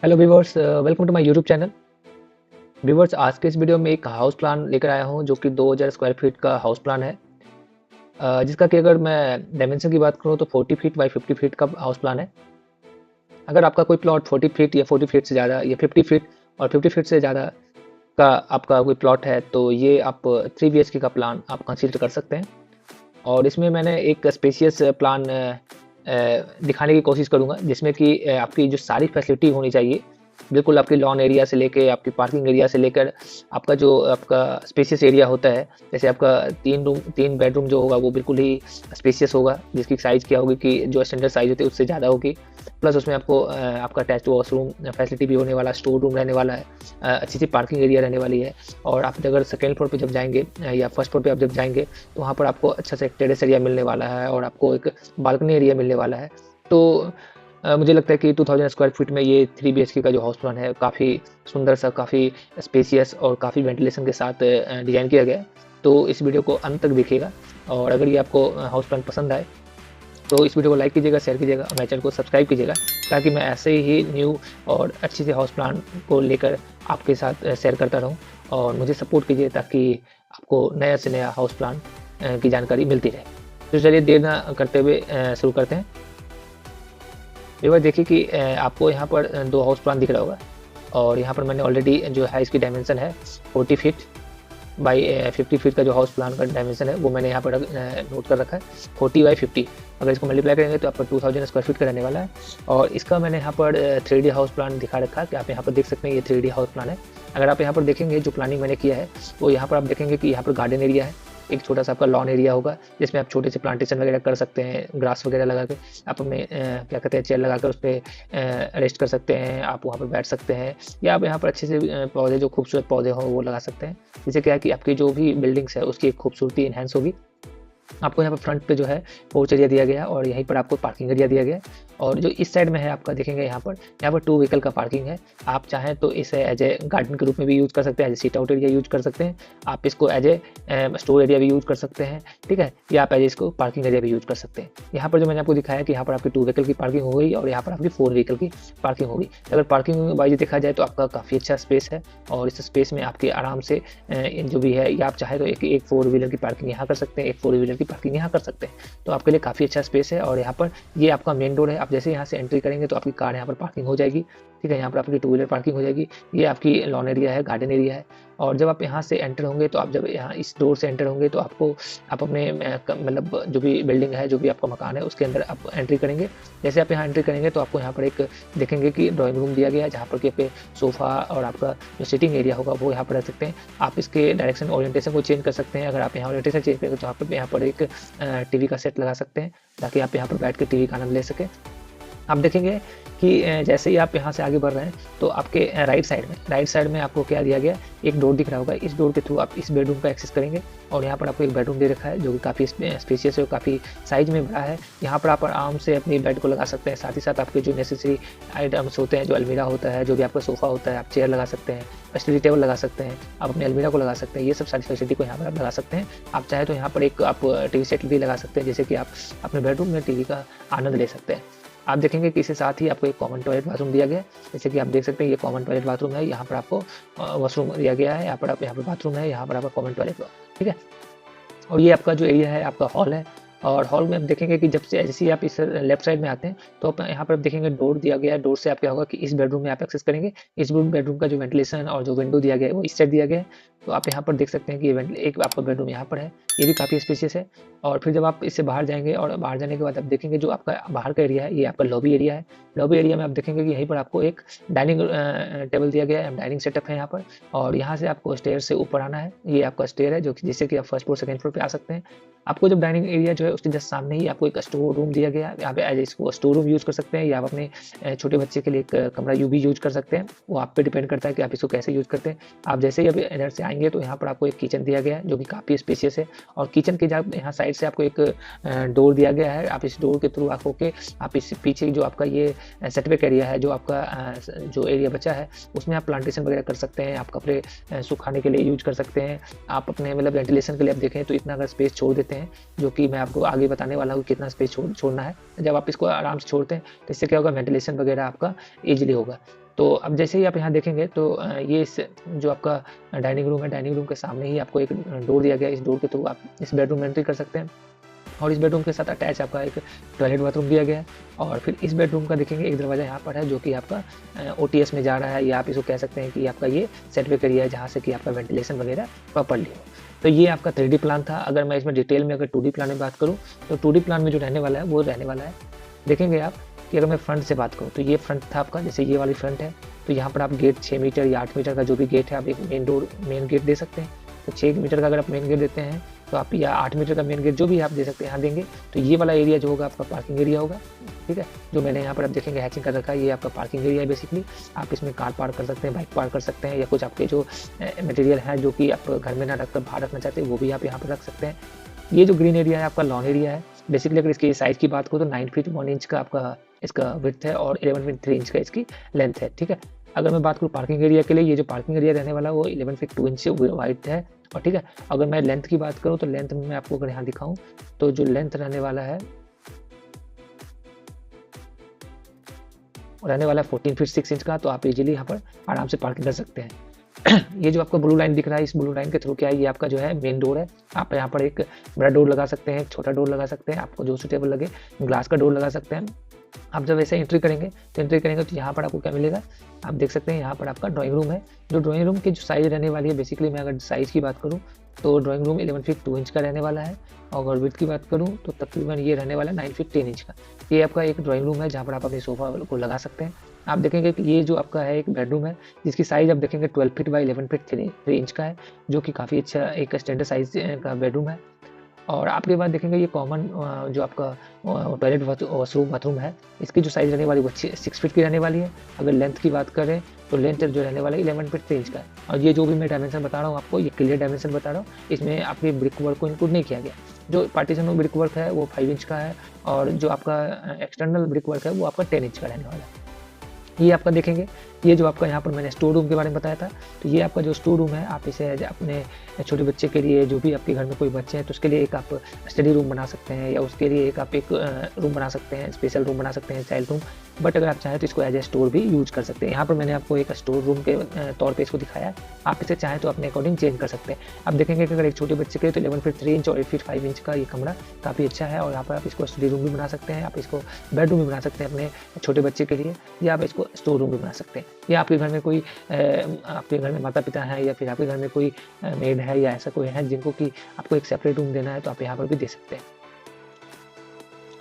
Hello viewers, welcome to my YouTube channel. Viewers, आज के इस वीडियो में एक हाउस प्लान लेकर आया हूं जो कि 2000 स्क्वायर फीट का हाउस प्लान है। जिसका कि अगर मैं डायमेंशन की बात करूं तो 40 फीट बाय 50 फीट का हाउस प्लान है। अगर आपका कोई प्लॉट 40 फीट या 40 फीट से ज़्यादा या 50 फीट और 50 फीट से ज़्यादा का आपका कोई प्लॉट है तो ये आप 3 BHK का प्लान आप कंसीडर कर सकते हैं। और इसमें मैंने एक स्पेशियस प्लान दिखाने की कोशिश करूँगा जिसमें कि आपकी जो सारी फैसिलिटी होनी चाहिए, बिल्कुल आपकी लॉन एरिया से लेके आपकी पार्किंग एरिया से लेकर आपका जो आपका स्पेशियस एरिया होता है, जैसे आपका 3 बेडरूम जो होगा वो बिल्कुल ही स्पेशियस होगा, जिसकी साइज़ क्या होगी कि जो स्टैंडर्ड साइज़ होती है उससे ज़्यादा होगी। प्लस उसमें आपको आपका अटैच्ड वॉशरूम फैसिलिटी भी होने वाला है, स्टोर रूम रहने वाला है, अच्छी-सी पार्किंग एरिया रहने वाली है। और आप अगर सेकंड फ्लोर पे जब जाएँगे या फर्स्ट फ्लोर पे आप जब जाएँगे तो वहाँ पर आपको अच्छा सा एक टेरेस एरिया मिलने वाला है और आपको एक बालकनी एरिया मिलने वाला है। तो मुझे लगता है कि 2000 स्क्वायर फीट में ये 3 BHK का जो हाउस प्लान है काफ़ी सुंदर सा, काफ़ी स्पेशियस और काफ़ी वेंटिलेशन के साथ डिज़ाइन किया गया है। तो इस वीडियो को अंत तक देखिएगा और अगर ये आपको हाउस प्लान पसंद आए तो इस वीडियो को लाइक कीजिएगा, शेयर कीजिएगा और मेरे चैनल को सब्सक्राइब कीजिएगा, ताकि मैं ऐसे ही न्यू और अच्छी से हाउस प्लान को लेकर आपके साथ शेयर करता रहूँ और मुझे सपोर्ट कीजिए ताकि आपको नया से नया हाउस प्लान की जानकारी मिलती रहे। तो चलिए देर ना करते हुए शुरू करते हैं। एक बार देखिए कि आपको यहाँ पर 2 हाउस प्लान दिख रहा होगा और यहाँ पर मैंने ऑलरेडी जो है इसकी डायमेंशन है 40 फीट बाई 50 फीट का जो हाउस प्लान का डायमेंशन है वो मैंने यहाँ पर नोट कर रखा है 40 बाई 50। अगर इसको मल्टीप्लाई करेंगे तो आपका 2000 स्क्वायर फीट का रहने वाला है। और इसका मैंने यहाँ पर 3D हाउस प्लान दिखा रखा है कि आप यहाँ पर देख सकते हैं, ये 3D हाउस प्लान है। अगर आप यहाँ पर देखेंगे जो प्लानिंग मैंने किया है वो यहाँ पर आप देखेंगे कि यहाँ पर गार्डन एरिया है, एक छोटा सा आपका लॉन एरिया होगा जिसमें आप छोटे से प्लांटेशन वगैरह कर सकते हैं, ग्रास वगैरह लगा के आप अपने क्या कहते हैं चेयर लगा कर उस पर रेस्ट कर सकते हैं, आप वहाँ पर बैठ सकते हैं या आप यहाँ पर अच्छे से पौधे जो खूबसूरत पौधे हों वो लगा सकते हैं। जिससे क्या है कि आपकी जो भी बिल्डिंग्स है उसकी एक खूबसूरती इन्हेंस होगी। आपको यहाँ पर फ्रंट पे जो है पोर्च एरिया दिया गया है और यहीं पर आपको पार्किंग एरिया दिया गया है। और जो इस साइड में है आपका देखेंगे यहाँ पर 2 व्हीकल का पार्किंग है। आप चाहें तो इसे एज ए गार्डन के रूप में भी यूज़ कर सकते हैं, as a sit out area use कर सकते हैं, आप इसको एज ए स्टोर एरिया भी यूज़ कर सकते हैं, ठीक है, या आप एज इसको पार्किंग एरिया भी यूज़ कर सकते हैं। यहाँ पर जो मैंने आपको दिखाया कि यहाँ पर आपकी 2 व्हीकल की पार्किंग हो गई और यहाँ पर आपकी 4 व्हीकल की पार्किंग होगी। अगर पार्किंग वाइज देखा जाए तो आपका काफ़ी अच्छा स्पेस है और इस स्पेस में आपके आराम से जो भी है या आप चाहे तो एक 4 व्हीलर की पार्किंग यहाँ कर सकते हैं, एक 4 व्हीलर की पार्किंग यहाँ कर सकते हैं। तो आपके लिए काफ़ी अच्छा स्पेस है। और यहाँ पर ये आपका मेन डोर है, आप जैसे यहाँ से एंट्री करेंगे तो आपकी कार यहाँ पर पार्किंग हो जाएगी, ठीक है, यहाँ पर आपकी 2 व्हीलर पार्किंग हो जाएगी। ये आपकी लॉन एरिया है, गार्डन एरिया है। और जब आप यहाँ से एंटर होंगे तो आप जब यहाँ इस डोर से एंटर होंगे तो आपको आप अपने मतलब जो भी बिल्डिंग है, जो भी आपका मकान है उसके अंदर आप एंट्री करेंगे। जैसे आप यहाँ एंट्री करेंगे तो आपको यहाँ पर एक देखेंगे कि ड्राइंग रूम दिया गया है जहाँ पर कि पे सोफ़ा और आपका जो सिटिंग एरिया होगा वो यहाँ पर रख सकते हैं। आप इसके डायरेक्शन ओरिएंटेशन को चेंज कर सकते हैं। अगर आप यहाँ ओरिएंटेशन चेंज करेंगे तो यहाँ पर एक टीवी का सेट लगा सकते हैं ताकि आप यहाँ पर बैठ के टीवी का आनंद ले सकें। आप देखेंगे कि जैसे ही आप यहाँ से आगे बढ़ रहे हैं तो आपके राइट साइड में आपको क्या दिया गया, एक डोर दिख रहा होगा। इस डोर के थ्रू आप इस बेडरूम का एक्सेस करेंगे और यहाँ पर आपको एक बेडरूम दे रखा है जो कि काफ़ी स्पेशियस है और काफ़ी साइज में बड़ा है। यहाँ पर आप आराम से अपनी बेड को लगा सकते हैं, साथ ही साथ आपके जो नेसेसरी आइटम्स होते हैं, जो अलमीरा होता है, जो भी आपका सोफ़ा होता है, आप चेयर लगा सकते हैं, स्टडी टेबल लगा सकते हैं, आप अपने अलमीरा को लगा सकते हैं। ये सब सारी फैसिलिटी को यहाँ पर आप लगा सकते हैं। आप चाहे तो यहाँ पर एक आप टीवी सेट भी लगा सकते हैं, जैसे कि आप अपने बेडरूम में टीवी का आनंद ले सकते हैं। आप देखेंगे कि इसके साथ ही आपको एक कॉमन टॉयलेट बाथरूम दिया गया है। जैसे कि आप देख सकते हैं ये कॉमन टॉयलेट बाथरूम है, यहाँ पर आपको वॉशरूम दिया गया है, यहाँ पर बाथरूम है, यहाँ पर आपका कॉमन टॉयलेट, ठीक है। और ये आपका जो एरिया है आपका हॉल है। और हॉल में आप देखेंगे कि जब से जैसे ही आप इस लेफ्ट साइड में आते हैं तो आप यहाँ पर देखेंगे डोर दिया गया है। डोर से आप क्या होगा कि इस बेडरूम में आप एक्सेस करेंगे। इस बेडरूम का जो वेंटिलेशन और जो विंडो दिया गया है वो इस साइड दिया गया है। तो आप यहाँ पर देख सकते हैं कि एक आपका बेडरूम यहाँ पर है, ये भी काफ़ी स्पेशियस है। और फिर जब आप इससे बाहर जाएंगे और बाहर जाने के बाद आप देखेंगे जो आपका बाहर का एरिया है ये आपका लॉबी एरिया है। लॉबी एरिया में आप देखेंगे कि यहीं पर आपको एक डाइनिंग टेबल दिया गया है, डाइनिंग सेटअप है यहाँ पर। और यहाँ से आपको स्टेयर से ऊपर आना है, ये आपका स्टेयर है जो कि जिससे कि आप फर्स्ट फ्लोर सेकंड फ्लोर पे आ सकते हैं। आपको जब डाइनिंग एरिया जो है उसके जस्ट सामने ही आपको एक स्टोर रूम दिया गया है। यहाँ पे एज इसको स्टोर रूम यूज़ कर सकते हैं या आप अपने छोटे बच्चे के लिए एक कमरा यू भी यूज़ कर सकते हैं। वो आप पे डिपेंड करता है कि आप इसको कैसे यूज़ करते हैं। आप जैसे ही अभी इधर से आएंगे तो यहाँ पर आपको एक किचन दिया गया है जो कि काफ़ी स्पेशियस है। और किचन के जब यहाँ साइड से आपको एक डोर दिया गया है। आप इस डोर के थ्रू आप होके आप इस पीछे जो आपका ये सेटबैक एरिया है, जो आपका जो एरिया बचा है उसमें आप प्लांटेशन वगैरह कर सकते हैं, आप कपड़े सुखाने के लिए यूज कर सकते हैं। आप अपने मतलब वेंटिलेशन के लिए आप देखें तो इतना अगर स्पेस छोड़ देते हैं, जो कि मैं आपको आगे बताने वाला हूँ कितना स्पेस छोड़ना है। जब आप इसको आराम से छोड़ते हैं तो इससे क्या होगा, वेंटिलेशन वगैरह आपका ईजिली होगा। तो अब जैसे ही आप यहाँ देखेंगे तो ये इस जो आपका डाइनिंग रूम है, डाइनिंग रूम के सामने ही आपको एक डोर दिया गया है। इस डोर के थ्रू आप इस बेडरूम में एंट्री कर सकते हैं और इस बेडरूम के साथ अटैच आपका एक टॉयलेट बाथरूम दिया गया है। और फिर इस बेडरूम का देखेंगे एक दरवाज़ा यहाँ पर है जो कि आपका ओटीएस में जा रहा है, या आप इसको कह सकते हैं कि आपका ये सेटबैक एरिया है जहाँ से कि आपका वेंटिलेशन वगैरह प्रॉपर्ली हो। तो ये आपका 3D प्लान था। अगर मैं इसमें डिटेल में अगर 2D प्लान में बात करूँ तो 2D प्लान में जो रहने वाला है वो रहने वाला है, देखेंगे आप कि अगर मैं फ्रंट से बात करूँ तो ये फ्रंट था आपका, जैसे ये वाली फ्रंट है। तो यहाँ पर आप गेट 6 मीटर या 8 मीटर का जो भी गेट है आप एक मेन गेट दे सकते हैं। तो 6 मीटर का अगर आप मेन गेट देते हैं तो आप, या 8 मीटर का मेन गेट जो भी आप दे सकते हैं यहाँ देंगे। तो ये वाला एरिया जो होगा आपका पार्किंग एरिया होगा, ठीक है। जो मैंने यहाँ पर आप देखेंगे हैचिंग कर रखा है, ये आपका पार्किंग एरिया है बेसिकली। आप इसमें कार पार्क कर सकते हैं, बाइक पार्क कर सकते हैं, या कुछ आपके जो मटेरियल है जो कि आप घर में ना रखकर बाहर रखना चाहते हैं वो भी आप यहाँ पर रख सकते हैं। ये जो ग्रीन एरिया है आपका लॉन एरिया है बेसिकली। अगर इसकी साइज़ की बात करूँ तो 9 फीट 1 इंच का आपका इसका विड्थ है और 11 फीट 3 इंच का इसकी लेंथ है, ठीक है। अगर मैं बात करूँ पार्किंग एरिया के लिए, ये जो पार्किंग एरिया रहने वाला है वो 11 फीट 2 इंच वाइड है, और ठीक है। अगर मैं लेंथ की बात करूँ तो लेंथ में मैं आपको अगर यहाँ दिखाऊँ तो जो लेंथ रहने वाला है 14 फीट 6 इंच का। तो आप इजीली यहाँ पर आराम से पार्किंग कर सकते हैं। ये जो आपको ब्लू लाइन दिख रहा है, इस ब्लू लाइन के थ्रू क्या है, ये आपका जो है मेन डोर है। आप यहाँ पर एक बड़ा डोर लगा सकते हैं, छोटा डोर लगा सकते हैं, आपको जो सूटेबल लगे। ग्लास का डोर लगा सकते हैं। आप जब ऐसे एंट्री करेंगे तो यहाँ पर आपको क्या मिलेगा, आप देख सकते हैं यहाँ पर आपका ड्राइंग रूम है। जो ड्राइंग रूम की जो साइज़ रहने वाली है बेसिकली, मैं अगर साइज़ की बात करूँ तो ड्राइंग रूम 11 फीट 2 इंच का रहने वाला है। और अगर विड्थ की बात करूँ तो तकरीबन ये रहने वाला है 9 फीट 10 इंच का। ये आपका एक ड्राइंग रूम है जहाँ पर आप अपने सोफा को लगा सकते हैं। आप देखेंगे कि ये जो आपका है एक बेडरूम है जिसकी साइज़ आप देखेंगे 12 फीट बाई 11 फीट 3 इंच का है, जो कि काफ़ी अच्छा एक स्टैंडर्ड साइज़ का बेडरूम है। और आपके बाद देखेंगे ये कॉमन जो आपका टॉयलेट वॉशरूम बाथरूम है, इसकी जो साइज़ रहने वाली वो 6 फीट की रहने वाली है। अगर लेंथ की बात करें तो लेंथ जो रहने वाला है 11 फीट 3 इंच का है। और ये जो भी मैं डायमेंशन बता रहा हूँ आपको, ये क्लियर डायमेंशन बता रहा हूँ, इसमें आपके ब्रिक वर्क को इंक्लूड नहीं किया गया। जो पार्टीशन ब्रिक वर्क है वो 5 इंच का है, और जो आपका एक्सटर्नल ब्रिक वर्क है वो आपका 10 इंच का रहने वाला है। ये आपका देखेंगे, ये जो आपका यहाँ पर मैंने स्टोर रूम के बारे में बताया था, तो ये आपका जो स्टोर रूम है, आप इसे अपने छोटे बच्चे के लिए, जो भी आपके घर में कोई बच्चे हैं तो उसके लिए एक आप स्टडी रूम बना सकते हैं, या उसके लिए एक आप एक रूम बना सकते हैं, स्पेशल रूम बना सकते हैं, चाइल्ड रूम। बट अगर आप चाहें तो इसको एज ए स्टोर भी यूज कर सकते हैं। यहाँ पर मैंने आपको एक स्टोर रूम के तौर पर इसको दिखाया है। आप इसे चाहें तो अपने अकॉर्डिंग चेंज कर सकते हैं। आप देखेंगे कि अगर एक छोटे बच्चे के तो 11 फीट 3 इंच और 8 फीट 5 इंच का ये कमरा काफ़ी अच्छा है, और यहाँ पर आप इसको स्टडी रूम भी बना सकते हैं, आप इसको बेडरूम भी बना सकते हैं अपने छोटे बच्चे के लिए, या आप इसको स्टोर रूम भी बना सकते हैं। या आपके घर में कोई आपके घर में माता पिता हैं, या फिर आपके घर में कोई मेड है, या ऐसा कोई है जिनको कि आपको एक सेपरेट रूम देना है, तो आप यहाँ पर भी दे सकते हैं।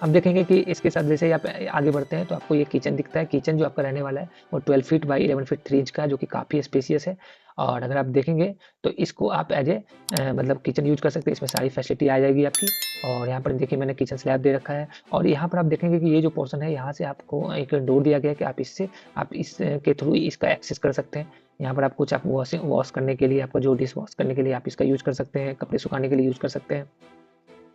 अब देखेंगे कि इसके साथ जैसे ही आप आगे बढ़ते हैं तो आपको ये किचन दिखता है। किचन जो आपका रहने वाला है वो 12 फीट बाई 11 फीट 3 इंच का है, जो कि काफ़ी स्पेसियस है। और अगर आप देखेंगे तो इसको आप एज ए मतलब किचन यूज कर सकते हैं। इसमें सारी फैसिलिटी आ जाएगी आपकी। और यहाँ पर देखिए मैंने किचन स्लैब दे रखा है, और यहाँ पर आप देखेंगे कि ये जो पोर्शन है यहाँ से आपको एक डोर दिया गया है कि आप इसके थ्रू इसका एक्सेस कर सकते हैं। यहाँ पर आप कुछ आप वॉश करने के लिए, आपका जो डिश वॉश करने के लिए आप इसका यूज़ कर सकते हैं, कपड़े सुखाने के लिए यूज़ कर सकते हैं।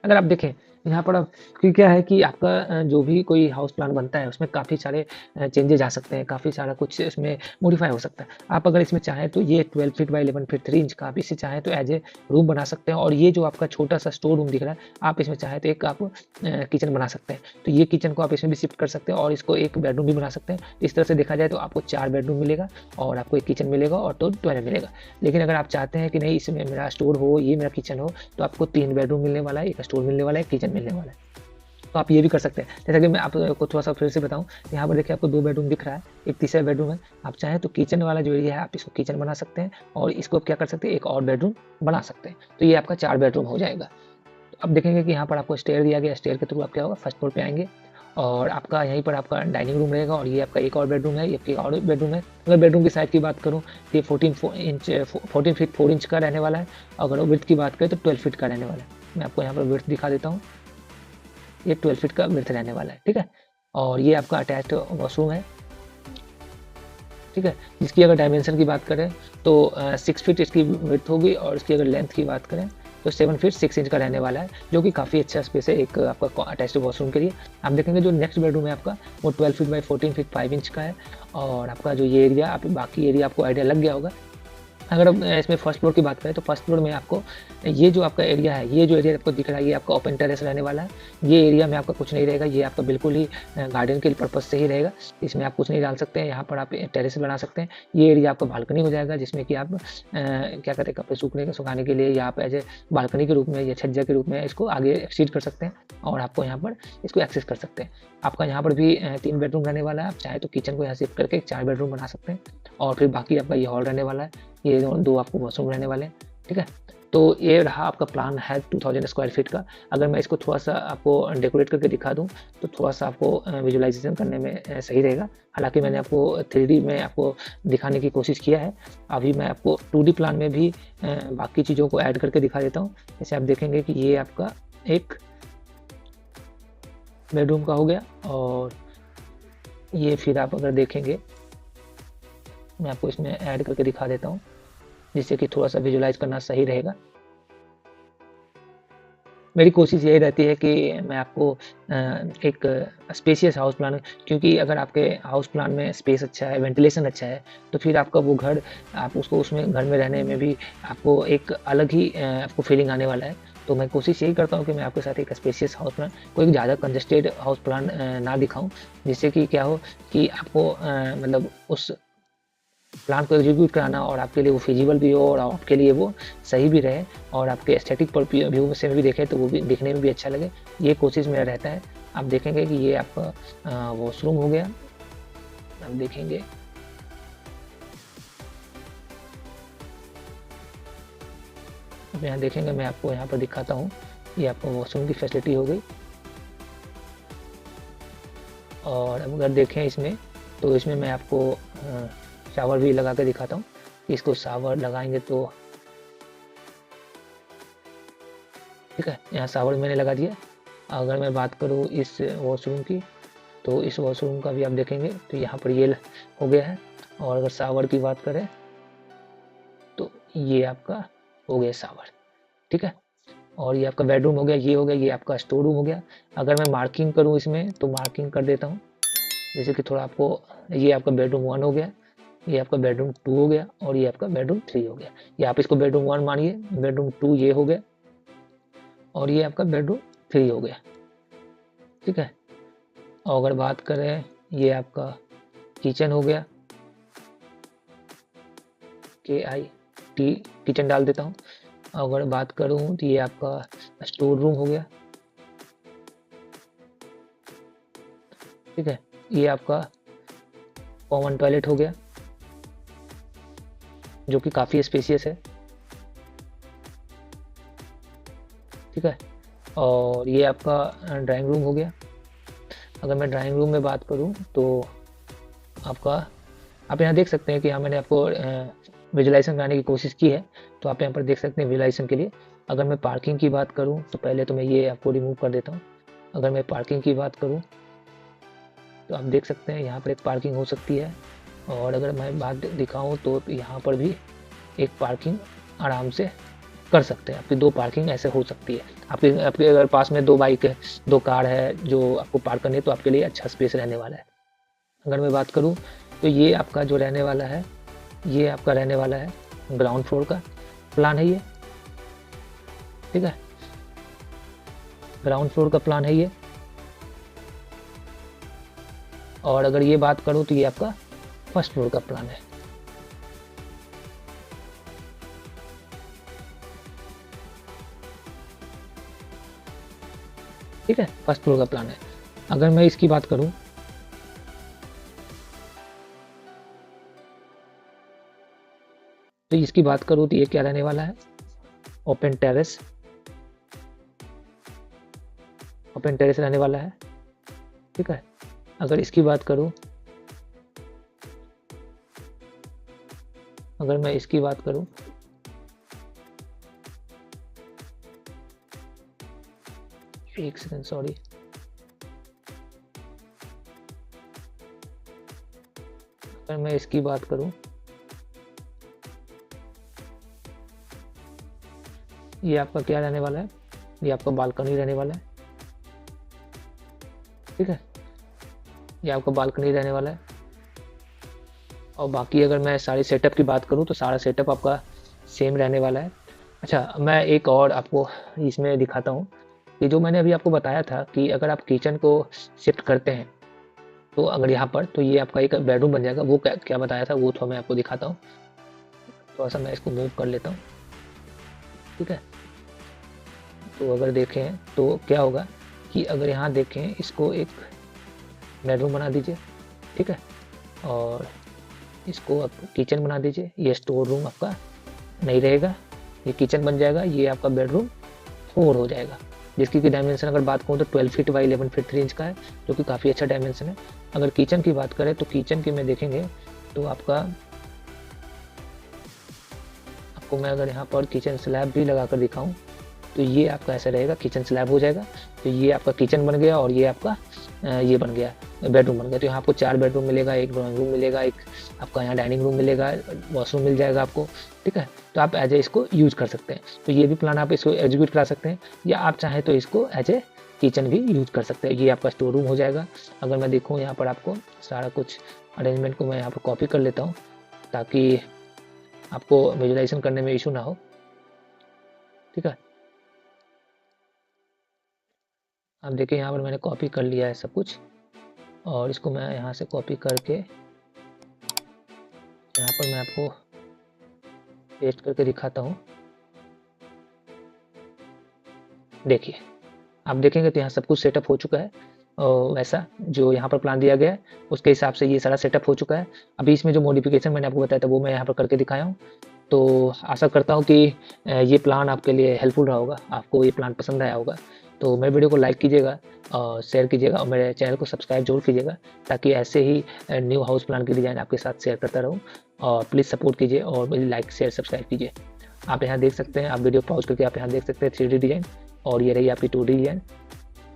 अगर आप देखें यहाँ पर कि क्या है कि आपका जो भी कोई हाउस प्लान बनता है उसमें काफ़ी सारे चेंजेज आ सकते हैं, काफ़ी सारा कुछ इसमें मॉडिफाई हो सकता है। आप अगर इसमें चाहें तो ये 12 फीट बाई 11 फीट 3 इंच का आप इसे चाहें तो एज ए रूम बना सकते हैं। और ये जो आपका छोटा सा स्टोर रूम दिख रहा है, आप इसमें चाहें तो एक आप किचन बना सकते हैं। तो ये किचन को आप इसमें भी शिफ्ट कर सकते हैं और इसको एक बेडरूम भी बना सकते हैं। इस तरह से देखा जाए तो आपको 4 बेडरूम मिलेगा, और आपको एक किचन मिलेगा और तो टॉयलेट मिलेगा। लेकिन अगर आप चाहते हैं कि नहीं इसमें मेरा स्टोर हो, ये मेरा किचन हो, तो आपको 3 बेडरूम मिलने वाला है, एक स्टोर मिलने वाला है, एक किचन मिलने वाला है। तो आप ये भी कर सकते हैं। जैसा कि मैं आपको थोड़ा सा फिर से बताऊं, यहाँ पर देखिए आपको 2 बेडरूम दिख रहा है, एक तीसरा बेडरूम है। आप चाहें तो किचन वाला जो एरिया है आप इसको किचन बना सकते हैं, और इसको क्या कर सकते हैं, एक और बेडरूम बना सकते हैं। तो ये आपका 4 बेडरूम हो जाएगा। तो अब देखेंगे कि यहाँ पर आपको स्टेयर दिया गया, स्टेयर के थ्रू आप क्या होगा, फर्स्ट फ्लोर पे आएंगे, और आपका यहीं पर आपका डाइनिंग रूम रहेगा, और ये आपका एक और बेडरूम है, ये एक और बेडरूम है। अगर बेडरूम की साइज की बात करूँ, ये 14 फीट 4 इंच का रहने वाला है। अगर विड्थ की बात करें तो 12 फीट का रहने वाला है। मैं आपको यहाँ पर विड्थ दिखा देता हूँ, ये 12 फीट का विड्थ रहने वाला है, ठीक है। और ये आपका अटैच्ड वॉशरूम है, ठीक है, जिसकी अगर डायमेंशन की बात करें तो 6 फीट इसकी विड्थ होगी, और इसकी अगर लेंथ की बात करें तो 7 फीट 6 इंच का रहने वाला है, जो कि काफ़ी अच्छा स्पेस है एक आपका अटैच्ड वॉशरूम के लिए। आप देखेंगे जो नेक्स्ट बेडरूम है आपका वो 12 फीट बाई 14 फीट 5 इंच का है, और आपका जो ये एरिया, आप बाकी एरिया आपको आइडिया लग गया होगा। अगर अब इसमें फर्स्ट फ्लोर की बात करें तो फर्स्ट फ्लोर में आपको ये जो आपका एरिया है, ये जो एरिया आपको दिख रहा है, ये आपका ओपन टेरेस रहने वाला है। ये एरिया में आपका कुछ नहीं रहेगा, ये आपका बिल्कुल ही गार्डन के पर्पज़ से ही रहेगा। इसमें आप कुछ नहीं डाल सकते हैं, यहाँ पर आप टेरेस बना सकते हैं। ये एरिया आपका बालकनी हो जाएगा, जिसमें कि आप क्या कहते हैं, कपड़े सुखाने के लिए या आप एज ए बालकनी के रूप में या छज्जा के रूप में इसको आगे एक्सटीड कर सकते हैं और आपको यहाँ पर इसको एक्सेस कर सकते हैं। आपका यहाँ पर भी 3 बेडरूम रहने वाला है। आप चाहे तो किचन को यहाँ शिफ्ट करके 4 बेडरूम बना सकते हैं और फिर बाकी आपका ये हॉल रहने वाला है, ये 2 आपको वॉशरूम रहने वाले हैं। ठीक है, तो ये रहा आपका प्लान है 2000 स्क्वायर फीट का। अगर मैं इसको थोड़ा-सा आपको डेकोरेट करके दिखा दूँ, तो थोड़ा-सा आपको विजुअलाइज़ेशन करने में सही रहेगा। हालाँकि मैंने आपको 3D में आपको दिखाने की कोशिश किया है। अभी मैं आपको 2D प्लान में भी बाकी चीज़ों को ऐड करके दिखा देता हूँ। जैसे आप देखेंगे कि ये आपका एक बेडरूम का हो गया और ये फिर आप अगर देखेंगे, मैं आपको इसमें ऐड करके दिखा देता हूँ, जिससे कि थोड़ा-सा विजुअलाइज़ करना सही रहेगा। मेरी कोशिश यही रहती है कि मैं आपको एक स्पेशियस हाउस प्लान, क्योंकि अगर आपके हाउस प्लान में स्पेस अच्छा है, वेंटिलेशन अच्छा है, तो फिर आपका वो घर, आप उसको उसमें घर में रहने में भी आपको एक अलग ही आपको फीलिंग आने वाला है। तो मैं कोशिश यही करता हूँ कि मैं आपके साथ एक स्पेशियस हाउस प्लान, कोई ज़्यादा कंजस्टेड हाउस प्लान ना दिखाऊँ, जिससे कि क्या हो कि आपको मतलब उस प्लान को एग्जीक्यूट कराना और आपके लिए वो फिजिबल भी हो और आपके लिए वो सही भी रहे और आपके एस्थेटिक व्यू से भी देखें तो वो भी दिखने में भी अच्छा लगे। ये कोशिश मेरा रहता है। आप देखेंगे कि ये आपका वॉशरूम हो गया। आप देखेंगे अब यहाँ देखेंगे, मैं आपको यहाँ पर दिखाता हूँ। ये आपको वॉशरूम की फैसिलिटी हो गई और अब अगर देखें इसमें, तो इसमें मैं आपको शावर भी लगा के दिखाता हूँ। इसको शावर लगाएंगे तो ठीक है, यहाँ शावर मैंने लगा दिया। अगर मैं बात करूँ इस वॉशरूम की, तो इस वॉशरूम का भी आप देखेंगे तो यहाँ पर ये हो गया है। और अगर शावर की बात करें तो ये आपका हो गया शावर। ठीक है, और ये आपका बेडरूम हो गया, ये हो गया, ये आपका स्टोर रूम हो गया। अगर मैं मार्किंग करूँ इसमें, तो मार्किंग कर देता हूँ, जैसे कि थोड़ा आपको, ये आपका बेडरूम 1 हो गया, ये आपका बेडरूम 2 हो गया और ये आपका बेडरूम 3 हो गया। या आप इसको बेडरूम 1 मानिए, बेडरूम 2 ये हो गया और ये आपका बेडरूम 3 हो गया। ठीक है, और अगर बात करें, ये आपका किचन हो गया, KIT किचन डाल देता हूँ। अगर बात करूँ तो ये आपका स्टोर रूम हो गया। ठीक है, ये आपका कॉमन टॉयलेट हो गया, जो कि काफ़ी स्पेशियस है। ठीक है, और ये आपका ड्राइंग रूम हो गया। अगर मैं ड्राइंग रूम में बात करूं तो आपका, आप यहाँ देख सकते हैं कि यहाँ मैंने आपको विजुलाइजेशन कराने की कोशिश की है, तो आप यहाँ पर देख सकते हैं विजुलाइजेशन के लिए। अगर मैं पार्किंग की बात करूं तो पहले तो मैं ये आपको रिमूव कर देता हूँ। अगर मैं पार्किंग की बात करूँ तो आप देख सकते हैं यहाँ पर एक पार्किंग हो सकती है, और अगर मैं बात दिखाऊँ तो यहाँ पर भी एक पार्किंग आराम से कर सकते हैं। आपकी 2 पार्किंग ऐसे हो सकती है। आपके अगर पास में 2 बाइक है, 2 कार है जो आपको पार्क करनी है, तो आपके लिए अच्छा स्पेस रहने वाला है। अगर मैं बात करूँ तो ये आपका जो रहने वाला है, ये आपका रहने वाला है ग्राउंड फ्लोर का प्लान है ये। ठीक है, ग्राउंड फ्लोर का प्लान है ये। और अगर ये बात करूँ तो ये आपका फर्स्ट फ्लोर का प्लान है। ठीक है, फर्स्ट फ्लोर का प्लान है। अगर मैं इसकी बात करूं तो इसकी बात करूं तो ये क्या रहने वाला है, ओपन टेरेस, ओपन टेरेस रहने वाला है। ठीक है, अगर इसकी बात करूं, अगर मैं इसकी बात करूं, एक सेकंड सॉरी, अगर मैं इसकी बात करूं, ये आपका क्या रहने वाला है, ये आपका बालकनी रहने वाला है। ठीक है, ये आपका बालकनी रहने वाला है। और बाकी अगर मैं सारी सेटअप की बात करूँ तो सारा सेटअप आपका सेम रहने वाला है। अच्छा, मैं एक और आपको इसमें दिखाता हूँ कि जो मैंने अभी आपको बताया था कि अगर आप किचन को शिफ्ट करते हैं तो अगर यहाँ पर तो ये आपका एक बेडरूम बन जाएगा। वो क्या क्या बताया था वो तो मैं आपको दिखाता हूँ। थोड़ा सा मैं इसको मूव कर लेता हूँ, ठीक है। तो अगर देखें तो क्या होगा कि अगर यहाँ देखें, इसको एक बेडरूम बना दीजिए, ठीक है, और इसको आप किचन बना दीजिए। ये स्टोर रूम आपका नहीं रहेगा, ये किचन बन जाएगा। ये आपका बेडरूम 4 हो जाएगा, जिसकी की डायमेंशन अगर बात करूँ तो 12 फीट बाई 11 फीट 3 इंच का है, जो कि काफ़ी अच्छा डायमेंशन है। अगर किचन की बात करें तो किचन की में देखेंगे तो आपको मैं अगर यहाँ पर किचन स्लैब भी लगा कर दिखाऊँ तो ये आपका ऐसा रहेगा, किचन स्लैब हो जाएगा। तो ये आपका किचन बन गया और ये आपका ये बन गया, बेडरूम बन गया। तो यहाँ आपको 4 बेडरूम मिलेगा, एक ड्राइंग रूम मिलेगा, एक आपका यहाँ डाइनिंग रूम मिलेगा, वॉशरूम मिल जाएगा आपको, ठीक है। तो आप एज ए इसको यूज कर सकते हैं। तो ये भी प्लान आप इसको एग्जीक्यूट करा सकते हैं, या आप चाहें तो इसको एज ए किचन भी यूज कर सकते हैं। ये आपका स्टोर रूम हो जाएगा। अगर मैं देखूँ यहाँ पर आपको सारा कुछ अरेंजमेंट को मैं यहाँ पर कॉपी कर लेता हूँ ताकि आपको विजुलाइजेशन करने में इशू ना हो, ठीक है। अब देखिए यहाँ पर मैंने कॉपी कर लिया है सब कुछ, और इसको मैं यहाँ से कॉपी करके यहाँ पर मैं आपको पेस्ट करके दिखाता हूँ। देखिए, आप देखेंगे तो यहाँ सब कुछ सेटअप हो चुका है, और वैसा जो यहाँ पर प्लान दिया गया है उसके हिसाब से ये सारा सेटअप हो चुका है। अभी इसमें जो मॉडिफिकेशन मैंने आपको बताया था वो मैं यहाँ पर करके दिखाया हूँ। तो आशा करता हूँ कि ये प्लान आपके लिए हेल्पफुल रहा होगा, आपको ये प्लान पसंद आया होगा। तो मेरे वीडियो को लाइक कीजिएगा और शेयर कीजिएगा, और मेरे चैनल को सब्सक्राइब जरूर कीजिएगा ताकि ऐसे ही न्यू हाउस प्लान की डिज़ाइन आपके साथ शेयर करता रहूँ। और प्लीज़ सपोर्ट कीजिए और मुझे लाइक शेयर सब्सक्राइब कीजिए। आप यहाँ देख सकते हैं, आप वीडियो पॉज करके आप यहाँ देख सकते हैं 3D डिज़ाइन, और ये रही आपकी 2D डिज़ाइन।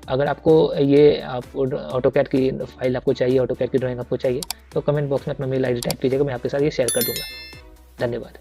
अगर आपको ये ऑटोकैड की फाइल आपको चाहिए, ऑटोकैड की ड्राइंग आपको चाहिए, तो कमेंट बॉक्स में अपना मेल ID टाइप कीजिएगा, मैं आपके साथ ये शेयर कर दूँगा। धन्यवाद।